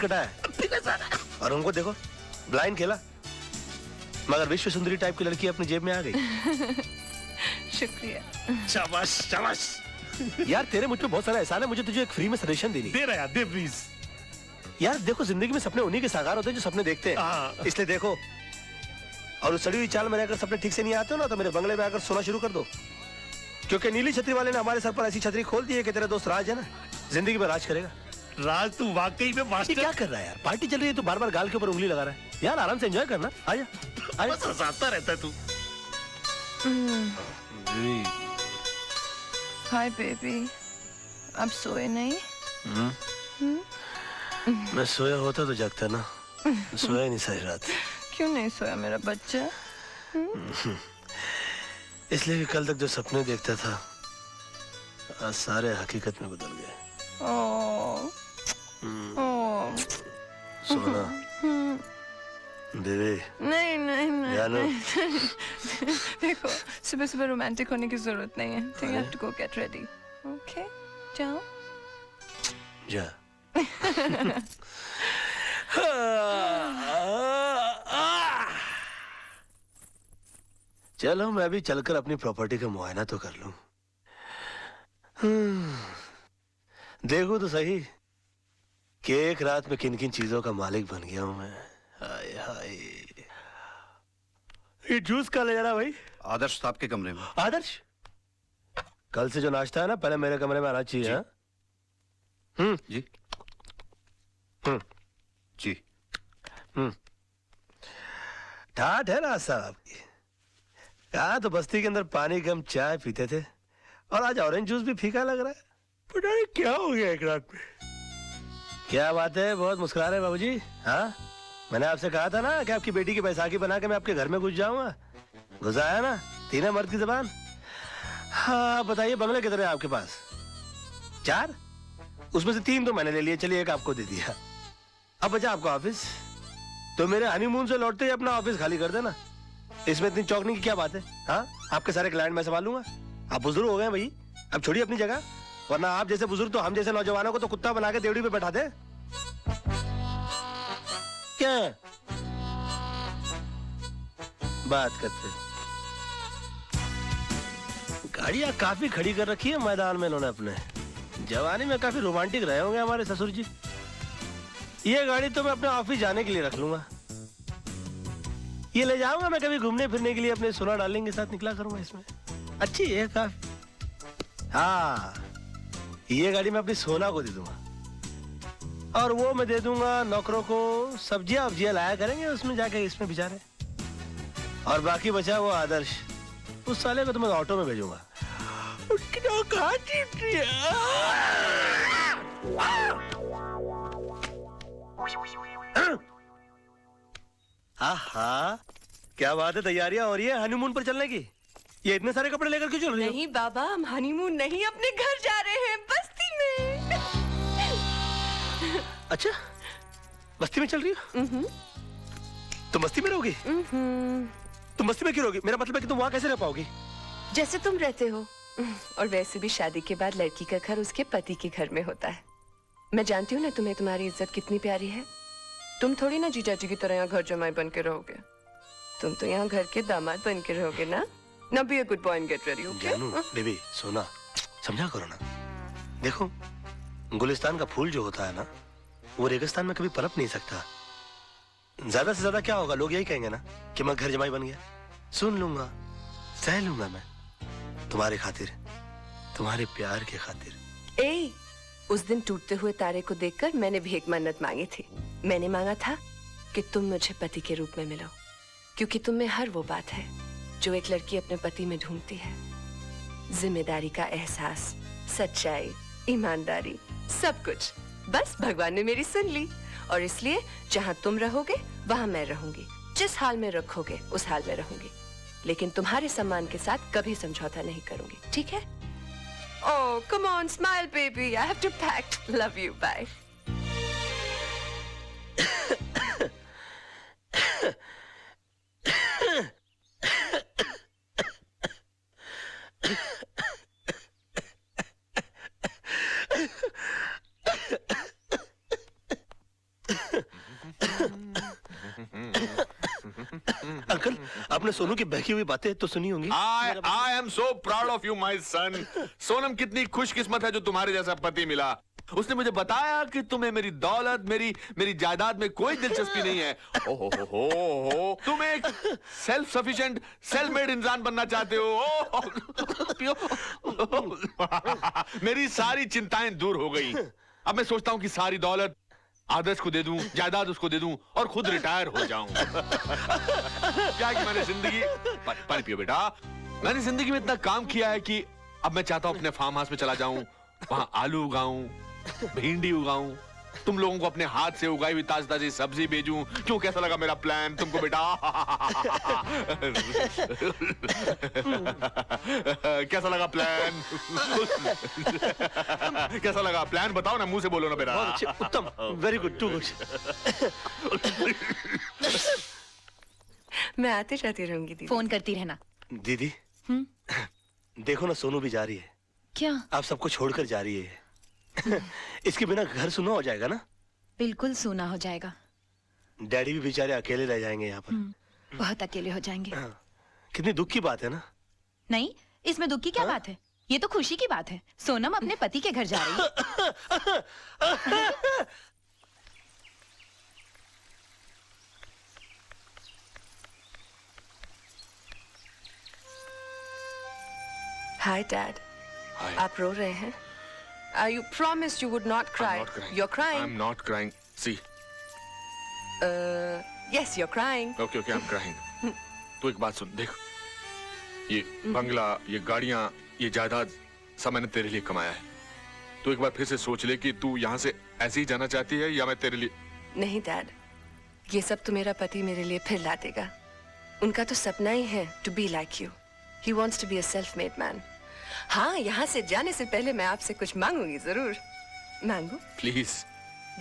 कटा है। और उनको देखो, ब्लाइंड खेला, मगर विश्व सुंदरी टाइप की लड़की अपनी जेब में आ गई। शुक्रिया। शाबाश शाबाश। यार तेरे मुझ पे बहुत सारा एहसान है, मुझे तुझे एक फ्री में सजेशन देनी। दे रहा यार, दे प्लीज। यार देखो, जिंदगी में सपने उन्हीं के साकार होते हैं जो सपने देखते हैं, इसलिए देखो। और उस सड़ी हुई चाल में रहकर सपने ठीक से नहीं आते हो ना, तो मेरे बंगले में आकर सोना शुरू कर दो, क्योंकि नीली छतरी वाले ने हमारे सर पर ऐसी छतरी खोल दी है कि तेरा दोस्त राज है ना, जिंदगी में राज करेगा। राज तू वाकई में मास्टर। क्या कर रहा है यार? पार्टी चल रही है तो बार बार गाल के ऊपर उंगली लगा रहा है। यार आराम से एंजॉय करना। आजा आजा। बस हंसाता रहता है तू। हाय बेबी, अब सोए नहीं? मैं सोया होता तो जगता ना, सोया नहीं सारी रात। क्यों नहीं सोया मेरा बच्चा? इसलिए कि कल तक जो सपने देखता था आज सारे हकीकत में बदल गए। सोना देवी। नहीं नहीं नहीं, जानू। नहीं। देखो, सुबह सुबह रोमांटिक होने की जरूरत नहीं है। So you have to go get ready. Okay? जाओ। जा। चलो मैं भी चलकर अपनी प्रॉपर्टी का मुआयना तो कर लूं। देखो तो सही कि एक रात में किन किन चीजों का मालिक बन गया हूं मैं। हाय हाय। ये जूस का ले जाना भाई? आदर्श साहब के कमरे में। आदर्श, कल से जो नाश्ता है ना पहले मेरे कमरे में आना चाहिए। जी जी। ठाठ है ना साहब की। कहा तो बस्ती के अंदर पानी कम चाय पीते थे और आज ऑरेंज जूस भी फीका लग रहा है। पता नहीं क्या हो गया एक रात में। क्या बात है, बहुत मुस्कुरा रहे बाबूजी। हाँ, मैंने आपसे कहा था ना कि आपकी बेटी की बैसाखी बना के मैं आपके घर में घुस जाऊंगा। घुस आया ना, तीन मर्द की जबान। हाँ बताइए, बंगले कितने हैं आपके पास? 4? उसमें से 3 तो मैंने ले लिए, चलिए एक आपको दे दिया। अब बचा आपका ऑफिस, तो मेरे हनीमून से लौटते ही अपना ऑफिस खाली कर देना। इसमें इतनी चौंकने की क्या बात है? हाँ, आपके सारे क्लाइंट मैं संभाल लूंगा। आप बुजुर्ग हो गए भाई, अब छोड़िए अपनी जगह, वरना आप जैसे बुजुर्ग तो हम जैसे नौजवानों को तो कुत्ता बना के देवड़ी पे बैठा दे। क्या बात करते? गाड़ियां काफी खड़ी कर रखी है मैदान में इन्होंने अपने। जवानी में काफी रोमांटिक रहे होंगे हमारे ससुर जी। ये गाड़ी तो मैं अपने ऑफिस जाने के लिए रख लूंगा। ये ले जाऊंगा मैं कभी घूमने फिरने के लिए, अपने सोना डार्लिंग के साथ निकला करूंगा इसमें। अच्छी है काफी। हाँ, ये गाड़ी मैं अपनी सोना को दे दूंगा और वो मैं दे दूंगा नौकरों को। सब्जियां वब्जियां लाया करेंगे उसमें जाके, इसमें बेचारे। और बाकी बचा वो आदर्श, उस साले को तो मैं ऑटो में भेजूंगा। हाँ, क्या बात है, तैयारियां हो रही है हनीमून पर चलने की? ये इतने सारे कपड़े लेकर क्यों चल रही हो? नहीं बाबा, हम हनीमून नहीं, अपने घर जा रहे हैं, बस्ती में। अच्छा, बस्ती में चल रही हो? तुम बस्ती में रहोगी? तुम बस्ती में क्यों रहोगी? मेरा मतलब है कि तुम वहाँ कैसे रह पाओगी? जैसे तुम रहते हो, और वैसे भी शादी के बाद लड़की का घर उसके पति के घर में होता है। मैं जानती हूँ ना तुम्हें तुम्हारी इज्जत कितनी प्यारी है। तुम थोड़ी ना जीजा जी की तरह यहाँ घर जमाई बन के रहोगे। तुम तो यहाँ घर के दामाद बन के रहोगे ना। Now be a good boy and get ready, okay? जानू, बेबी, सोना, समझा करो ना। देखो, गुलिस्तान का फूल जो होता है ना, वो रेगिस्तान में कभी पनप नहीं सकता। ज्यादा से ज्यादा क्या होगा, लोग यही कहेंगे ना कि मैं घर जमाई बन गया। सुन लूंगा, सह लूंगा मैं, तुम्हारे खातिर, तुम्हारे प्यार के खातिर। ए, उस दिन टूटते हुए तारे को देखकर मैंने भीख मन्नत मांगी थी। मैंने मांगा था कि तुम मुझे पति के रूप में मिलो, क्योंकि तुम में हर वो बात है जो एक लड़की अपने पति में ढूंढती है। जिम्मेदारी का एहसास, सच्चाई, ईमानदारी, सब कुछ। बस भगवान ने मेरी सुन ली, और इसलिए जहां तुम रहोगे वहां मैं रहूंगी। जिस हाल में रखोगे उस हाल में रहूंगी, लेकिन तुम्हारे सम्मान के साथ कभी समझौता नहीं करूंगी, ठीक है? Oh, come on, smile, baby. I have to pack. Love you. Bye. Uncle, आपने सोनू की बहकी हुई बातें तो सुनी होंगी। I am so proud of you, my son. Sonam कितनी खुशकिस्मत है जो तुम्हारे जैसा पति मिला। उसने मुझे बताया कि तुम्हें मेरी दौलत, मेरी जायदाद में कोई दिलचस्पी नहीं है। हो, तुम एक सेल्फ सफिशिएंट, सेल्फ मेड इंसान बनना चाहते हो। मेरी सारी चिंताएं दूर हो गई। अब मैं सोचता हूँ कि सारी दौलत आदर्श को दे दूं, जायदाद उसको दे दूं और खुद रिटायर हो जाऊं। क्या कि मैंने जिंदगी, पानी पियो बेटा, मैंने जिंदगी में इतना काम किया है कि अब मैं चाहता हूं अपने फार्म हाउस में चला जाऊं, वहां आलू उगाऊं, भिंडी उगाऊं, तुम लोगों को अपने हाथ से उगाई हुई ताजी ताजी सब्जी भेजूं। क्यों, कैसा लगा मेरा प्लान तुमको बेटा? कैसा लगा प्लान? कैसा लगा प्लान? बताओ ना, मुंह से बोलो ना बेटा। बहुत अच्छे, उत्तम, वेरी गुड, टू गुड। मैं आती जाती रहूंगी दीदी। फोन करती रहना। दीदी, देखो ना, सोनू भी जा रही है। क्या? आप सबको छोड़कर जा रही है। इसके बिना घर सुना हो जाएगा ना? बिल्कुल सूना हो जाएगा। डैडी भी बेचारे अकेले रह जाएंगे यहाँ पर। बहुत अकेले हो जाएंगे। कितनी दुख की बात है ना? नहीं, इसमें दुख की क्या बात है? ये तो खुशी की बात है। सोनम अपने पति के घर जा रही है। Hi dad. Hi. आप रो रहे हैं? You promised you would not cry. I'm not crying. You're crying. I'm not crying. See. Yes, you're crying. Okay, I'm crying. तू एक बात सुन, देख, ये बंगला, ये गाड़ियां, ये जायदाद सब मैंने तेरे लिए कमाया है। तू एक बार फिर से सोच ले कि तू यहाँ से ऐसे ही जाना चाहती है या मैं तेरे लिए। नहीं डैड, ये सब तो मेरा पति मेरे लिए फिर ला देगा। उनका तो सपना ही है to be like you. He wants to be a self-made man. हाँ, यहाँ से जाने से पहले मैं आपसे कुछ मांगूंगी जरूर। मांगू? Please.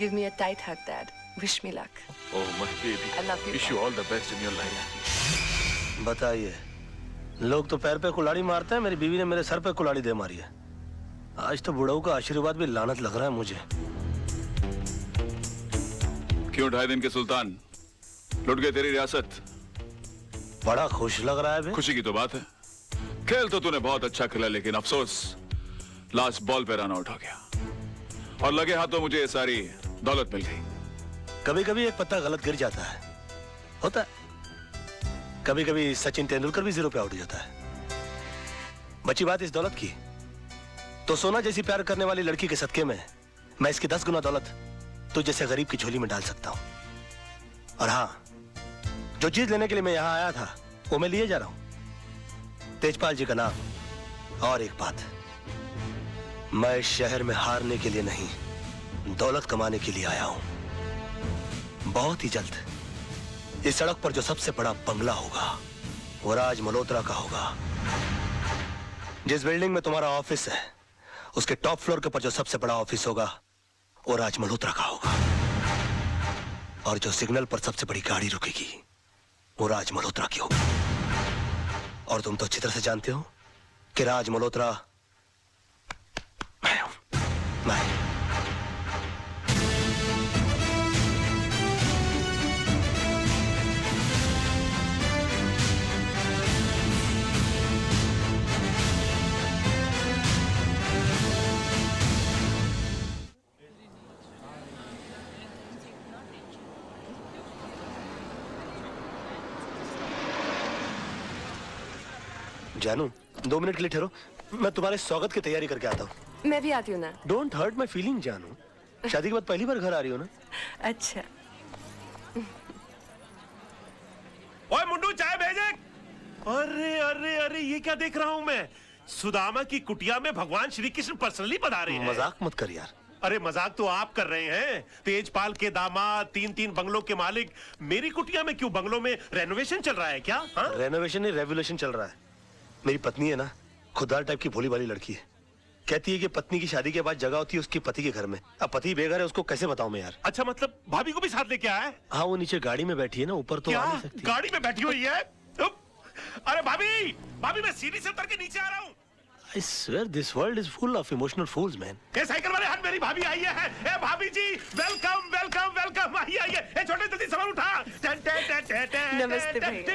Give me a tight hug, Dad. Wish me luck. Oh my baby. I love you. Wish you all the best in your life. बताइए, लोग तो पैर पे कुल्हाड़ी मारते हैं, मेरी बीवी ने मेरे सर पे कुल्हाड़ी दे मारी है। आज तो बुढ़ऊ का आशीर्वाद भी लानत लग रहा है मुझे। क्यों 2.5 दिन के सुल्तान लुट गए तेरी रियासत? बड़ा खुश लग रहा है बे। खुशी की तो बात है। खेल तो तूने बहुत अच्छा खेला, लेकिन अफसोस लास्ट बॉल पे रन आउट हो गया और लगे हाथों मुझे ये सारी दौलत मिल गई। कभी कभी एक पत्ता गलत गिर जाता है, होता है। कभी कभी सचिन तेंदुलकर भी 0 पे आउट हो जाता है। बची बात इस दौलत की, तो सोना जैसी प्यार करने वाली लड़की के सदके में मैं इसकी 10 गुना दौलत तो जैसे गरीब की झोली में डाल सकता हूं। और हाँ, जो चीज लेने के लिए मैं यहां आया था वो मैं लिए जा रहा हूं, तेजपाल जी का नाम। और एक बात, मैं इस शहर में हारने के लिए नहीं, दौलत कमाने के लिए आया हूं। बहुत ही जल्द इस सड़क पर जो सबसे बड़ा बंगला होगा वो राज मल्होत्रा का होगा। जिस बिल्डिंग में तुम्हारा ऑफिस है उसके टॉप फ्लोर के ऊपर जो सबसे बड़ा ऑफिस होगा वो राज मल्होत्रा का होगा। और जो सिग्नल पर सबसे बड़ी गाड़ी रुकेगी वो राज मल्होत्रा की होगी। और तुम तो अच्छी तरह से जानते हो कि राज मल्होत्रा मैं हूं। मैं जानू, 2 मिनट के लिए ठहरो, मैं तुम्हारे स्वागत की तैयारी करके आता हूँ। मैं भी आती हूँ ना। डोंट हर्ट माई फीलिंग जानू। शादी के बाद पहली बार घर आ रही हो ना? अच्छा। ओए मुंडू, चाय भेजे। अरे अरे अरे, ये क्या देख रहा हूँ मैं? सुदामा की कुटिया में भगवान श्री कृष्ण पर्सनली पधारे हैं। मजाक मत कर यार। अरे मजाक तो आप कर रहे हैं। तेजपाल के दामाद, 3-3 बंगलों के मालिक मेरी कुटिया में क्यों? बंगलों में रेनोवेशन चल रहा है क्या? हाँ? रेनोवेशन नहीं, रेवोल्यूशन चल रहा है। मेरी पत्नी है ना, खुददार टाइप की भोली भाली लड़की है। कहती है कि पत्नी की शादी के बाद जगह होती है उसके पति के घर में। अब पति बेघर है, उसको कैसे बताऊं मैं यार? अच्छा, मतलब भाभी को भी साथ लेके आया है? हाँ, वो नीचे गाड़ी में बैठी है ना, ऊपर तो क्या? आ नहीं सकती। गाड़ी में बैठी हुई है? अरे भाभी, भाभी, मैं सीढ़ी से उतर के नीचे आ रहा हूँ। I swear this world is full of emotional fools, man. ये साइकिल वाले हाथ मेरी भाभी आई है। ए भाभी जी, वेलकम वेलकम वेलकम, आइए आइए। ए छोटे जल्दी सामान उठा। नमस्ते भैया।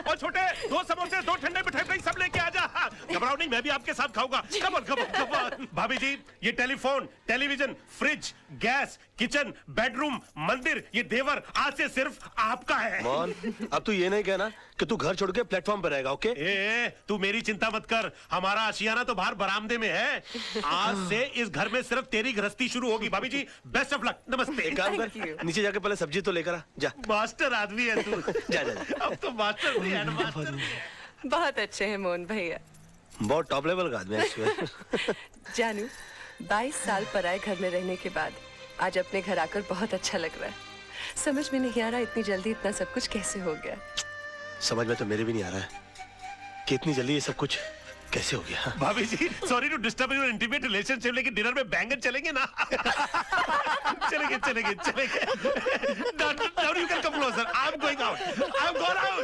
और छोटे 2 समोसे 2 ठंडे मिठाई सब लेके आ जा। घबराओ नहीं, मैं भी आपके साथ खाऊंगा। Come on come on come on. भाभी जी, ये telephone, television, fridge, gas, kitchen, bedroom, मंदिर, ये देवर आज से सिर्फ आपका है। मोहन, अब तू ये नहीं कहना कि तू घर छोड़ के प्लेटफॉर्म पे रहेगा, ओके? ए, तू मेरी चिंता मत कर, हमारा आशियाना तो बाहर बरामदे में है। आज से इस घर में सिर्फ तेरी गृहस्थी शुरू होगी। भाभी जी, बेस्ट ऑफ लक। नमस्ते। एक काम Thank कर, you. नीचे जाके पहले सब्जी तो लेकर आ, जा। मास्टर आदमी है तू। जा जा जा। अब तो मास्टर भी है, मास्टर भी है। बहुत अच्छे हैं मोहन भैया। बहुत टॉप लेवल का आदमी है इसमें। जानू, 22 साल पराए घर में रहने के बाद आज अपने घर आकर बहुत अच्छा लग रहा है। समझ में नहीं आ रहा इतनी जल्दी इतना सब कुछ कैसे हो गया। समझ में तो मेरे भी नहीं आ रहा है कि इतनी जल्दी ये सब कुछ कैसे हो गया। भाभी जी, sorry to disturb your intimate relationship, लेकिन डिनर में बैंगन चलेंगे ना? चलेंगे चलेंगे चलेंगे। Now you can come closer. I'm going out. I'm going out.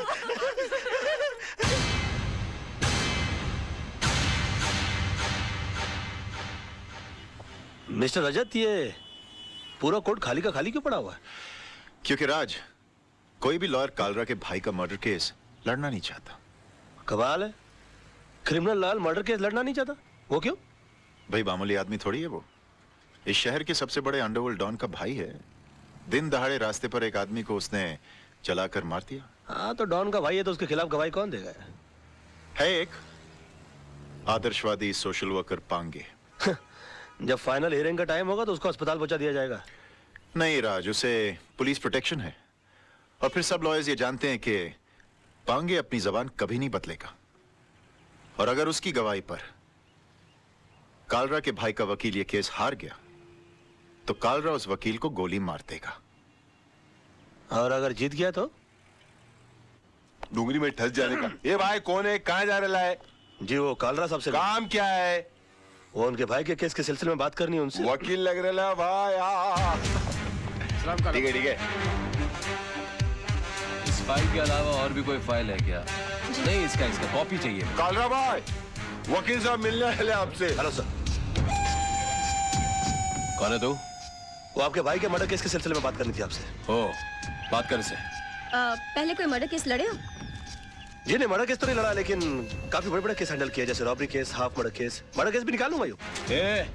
Mister Rajat, ये पूरा कोर्ट खाली का खाली क्यों पड़ा हुआ है? क्योंकि राज, कोई भी लॉयर कालरा के भाई का मर्डर केस लड़ना नहीं चाहता। कमाल है, क्रिमिनल लाल मर्डर केस लड़ना नहीं चाहता। वो क्यों? भाई मामूली आदमी थोड़ी है वो, इस शहर के सबसे बड़े अंडरवर्ल्ड डॉन का भाई है। दिन दहाड़े रास्ते पर एक आदमी को उसने चलाकर मार दिया। हाँ, तो डॉन का भाई है तो उसके खिलाफ गवाही कौन देगा? है एक आदर्शवादी सोशल वर्कर पांगे। जब फाइनल हियरिंग का टाइम होगा तो उसको अस्पताल पहुंचा दिया जाएगा। नहीं राज, उसे पुलिस प्रोटेक्शन है। और फिर सब लॉयर्स ये जानते हैं कि पांगे अपनी जबान कभी नहीं बदलेगा। और अगर उसकी गवाही पर कालरा के भाई का वकील ये केस हार गया तो कालरा उस वकील को गोली मार देगा। और अगर जीत गया तो? डूंगरी में ठस जाने का। ये भाई कौन है, कहाँ जा रहा है? जी, वो कालरा साहब से काम क्या है? वो उनके भाई के केस के सिलसिले में बात करनी है उनसे। वकील लग रहा है भाई। ठीक है ठीक है। इस फाइल के अलावा और भी कोई फाइल है क्या? नहीं, इसका कॉपी चाहिए। कालरा भाई, वकील साहब मिलने वाले आपसे। Hello sir. कौन है तू? वो आपके भाई के मर्डर केस के सिलसिले में बात करनी थी आपसे। ओ, बात कर इसे। पहले कोई मर्डर केस लड़े हो? जी नहीं, मर्डर केस तो नहीं लड़ा, लेकिन काफी बड़े बड़े केस हैंडल किया, जैसे robbery case, half murder case. Murder case भी निकालूंगा यूं। ए,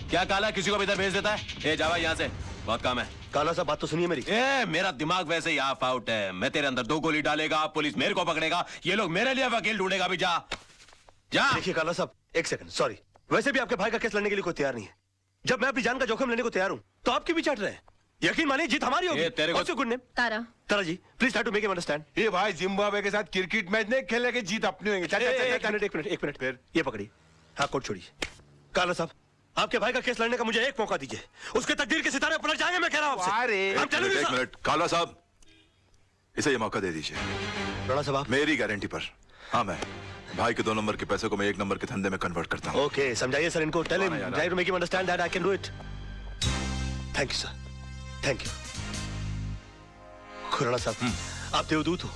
क्या काला किसी को भी इधर भेज देता है? ए, जावा यहाँ से, बहुत काम है। काला साहब, बात तो सुनिए मेरी। ए, मेरा दिमाग वैसे ही ऑफ आउट है। मैं तेरे अंदर 2 गोली डालेगा, पुलिस मेरे को पकड़ेगा, ये लोग मेरे लिए वकील ढूंढेगा। भी जा जा। देखिए काला साहब, एक सेकंड, सॉरी। वैसे भी आपके भाई का केस लड़ने के लिए कोई तैयार नहीं है। जब मैं अपनी जान का जोखिम लेने को तैयार हूँ तो आपकी भी चाट रहे हैं। यकीन मानिए, जीत हमारी होगी। तेरे को good name Tara. Tara ji, please try to make him understand. ये भाई जिम्बाब्वे के साथ क्रिकेट मैच नहीं खेलने के, जीत अपनी होगी। एक मिनट फिर ये पकड़ी। हाँ, कोर्ट छोड़िए। काला साहब, आपके भाई का केस लड़ने का मुझे एक मौका दीजिए, उसके तकदीर के सितारे पलट जाएंगे, मैं कह रहा हूँ आपसे। एक मिनट काला साहब, इसे ये मौका दे दीजिए। राणा साहब, मेरी गारंटी पर। हाँ, मैं भाई के 2 नंबर के पैसे को मैं 1 नंबर के धंधे में कन्वर्ट करता हूँ। ओके, समझाइए सर इनको। Tell him, try to make him understand that I can do it. Thank you sir, thank you. Khurana साहब, आप देवदूत हो,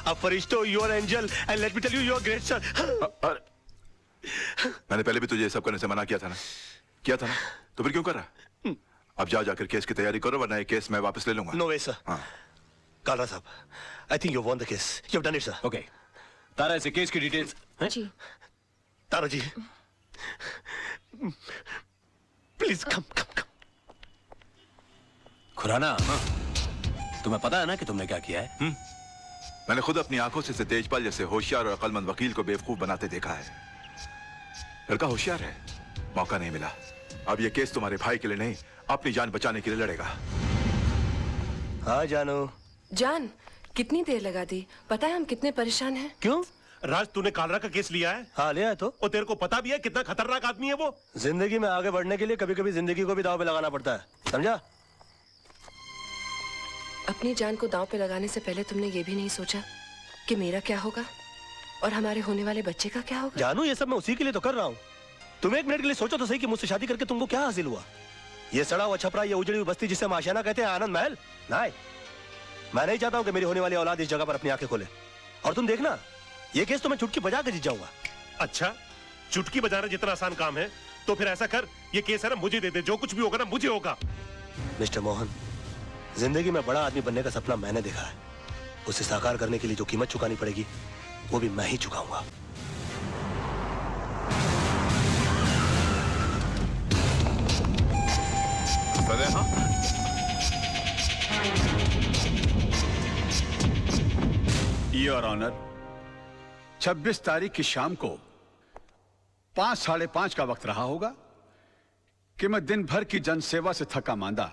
आप फरिश्ते हो, you are angel, and let me tell you, you are great sir. मैंने पहले भी तुझे ये सब करने से मना किया था ना? तो फिर क्यों कर रहा? अब जाकर केस की तैयारी करो, वरना ये केस मैं वापस ले लूंगा। No way sir. हाँ। कालरा साहब, I think you won the case, you have done it sir. Okay, Tara, इसे केस की डिटेल्स। जी। Tara ji, please come come come. Khurana, तुम्हें पता है ना कि तुमने क्या किया है? मैंने खुद अपनी आंखों से तेजपाल जैसे होशियार और अक्लमंद वकील को बेवकूफ बनाते देखा है। लड़का होशियार है, मौका नहीं मिला। अब ये केस तुम्हारे भाई के लिए नहीं, अपनी जान बचाने के लिए लड़ेगा। हाँ जानो। जान, कितनी देर लगा दी? पता है हम कितने परेशान हैं। क्यों? राज, तूने कालरा का केस लिया है? हाँ, लिया है तो। और तेरे को पता भी है कितना खतरनाक आदमी है वो? जिंदगी में आगे बढ़ने के लिए कभी कभी जिंदगी को भी दांव पे लगाना पड़ता है, समझा? अपनी जान को दांव पे लगाने से पहले तुमने ये भी नहीं सोचा कि मेरा क्या होगा और हमारे होने वाले बच्चे का क्या होगा? जानू, ये सब मैं उसी के लिए तो कर रहा हूँ। तुम एक मिनट के लिए सोचो तो सही कि मुझसे शादी करके तुमको क्या हासिल हुआ? ये सड़ा हुआ छपरा, ये उजड़ी हुई बस्ती जिसे हम आशियाना कहते हैं, आनंद महल? नहीं, मैं नहीं चाहता हूँ कि मेरी होने वाली औलाद इस जगह पर अपनी आंखें खोले। और तुम देखना, ये केस तो मैं चुटकी बजा के जीत जाऊंगा। अच्छा, चुटकी बजाना जितना आसान काम है, तो फिर ऐसा कर, ये केस है ना मुझे दे दे, जो कुछ भी होगा ना मुझे होगा। मिस्टर मोहन, जिंदगी में बड़ा आदमी बनने का सपना मैंने देखा है। उसे साकार करने के लिए जो कीमत चुकानी पड़ेगी वो भी मैं ही चुकाऊंगा। योर ऑनर, 26 तारीख की शाम को 5 साढ़े 5 का वक्त रहा होगा कि मैं दिन भर की जनसेवा से थका मांदा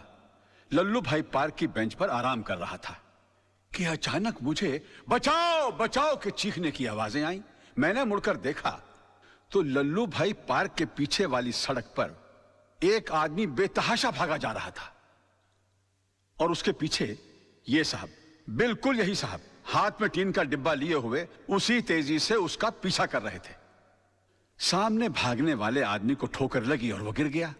लल्लू भाई पार्क की बेंच पर आराम कर रहा था कि अचानक मुझे बचाओ बचाओ के चीखने की आवाजें आई। मैंने मुड़कर देखा तो लल्लू भाई पार्क के पीछे वाली सड़क पर एक आदमी बेतहाशा भागा जा रहा था और उसके पीछे ये साहब, बिल्कुल यही साहब, हाथ में टीन का डिब्बा लिए हुए उसी तेजी से उसका पीछा कर रहे थे। सामने भागने वाले आदमी को ठोकर लगी और वो गिर गया।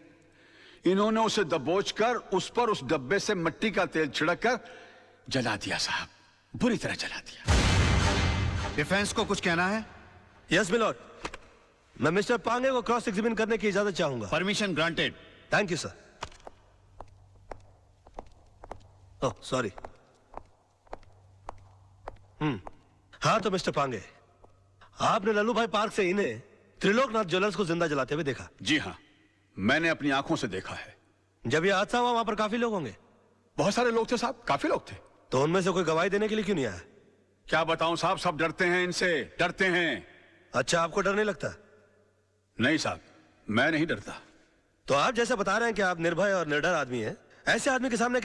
इन्होंने उसे दबोचकर उस पर उस डब्बे से मिट्टी का तेल छिड़ककर जला दिया साहब, बुरी तरह जला दिया। डिफेंस को कुछ कहना है? यस मिलॉर्ड, मैं मिस्टर पांगे को क्रॉस एग्जामिन करने की इजाजत चाहूंगा। Permission granted. Thank you sir. Oh sorry. हाँ तो मिस्टर पांगे, आपने लल्लू भाई पार्क से इन्हें त्रिलोकनाथ ज्वेलर्स को जिंदा जलाते हुए देखा? जी हाँ, मैंने अपनी आंखों से देखा है। जब ये हादसा हुआ वहां पर काफी लोग होंगे? बहुत सारे लोग थे साहब, काफी लोग थे। तो उनमें से कोई गवाही देने के लिए क्यों नहीं आया? क्या बताऊं साहब, सब डरते हैं इनसे, डरते हैं। अच्छा, आपको डर नहीं लगता? नहीं साहब, मैं नहीं डरता। तो आप जैसे बता रहे हैं कि आप निर्भय और निडर आदमी हैं, ऐसे आदमी के सामने किसी